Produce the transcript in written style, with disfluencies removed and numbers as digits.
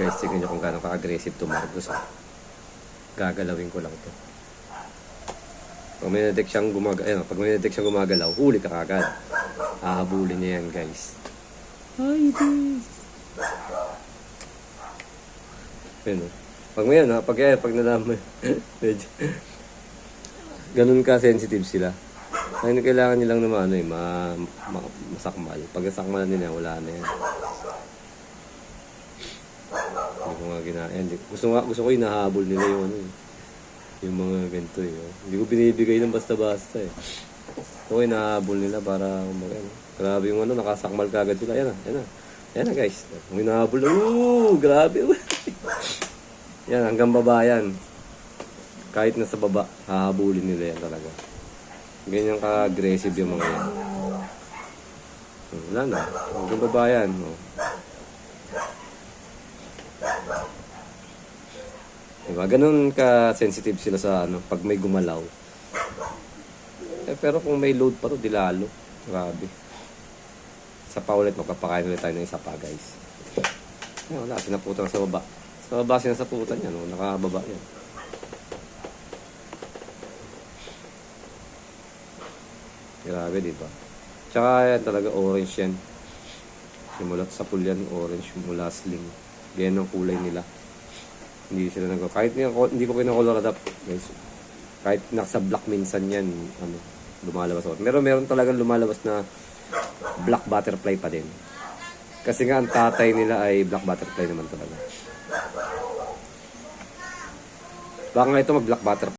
Guys, tingnan nyo kung gaano ka-aggressive to Marcos. Gagalawin ko lang to. Pag may na-detect siyang gumagalaw, huli ka kagad. Hahabulin niya yan, guys. Ay, guys. Yan, pag may pag nalaman, medyo, ganun ka-sensitive sila. Ngayon kailangan nilang naman, masakmal. Pag nasakmal nila, wala na yan. Hindi ko nga ginaan. Gusto ko hinahabol nila yung mga ganito Hindi ko binibigay ng basta-basta Gusto ko hinahabol nila para grabe yung nakasakmal kagad sila. Yan na guys. Hinahabol. Grabe. Yan, hanggang baba yan. Kahit nasa baba, hahabulin nila yan talaga. Ganyan ka-aggressive yung mga yan. Wala na. Hanggang baba yan. Diba? Ganun ka-sensitive sila sa pag may gumalaw. Pero kung may load pa to, di lalo. Grabe. Isa pa ulit, magpapakain ulit tayo ng isa pa, guys. Wala, sinaputan sa baba. Sa baba sinasaputan yan, nakababa yan. Grabe, diba? Tsaka yan talaga, orange yan. Simulat sa pool yan, orange mula sling. Ganyan ang kulay nila. Hindi sila kahit hindi ko kinakolor adapt, guys. Kahit nasa black minsan yan, lumalabas ako. Meron talagang lumalabas na black butterfly pa din. Kasi nga ang tatay nila ay black butterfly naman talaga. Baka nga ito mag black butterfly.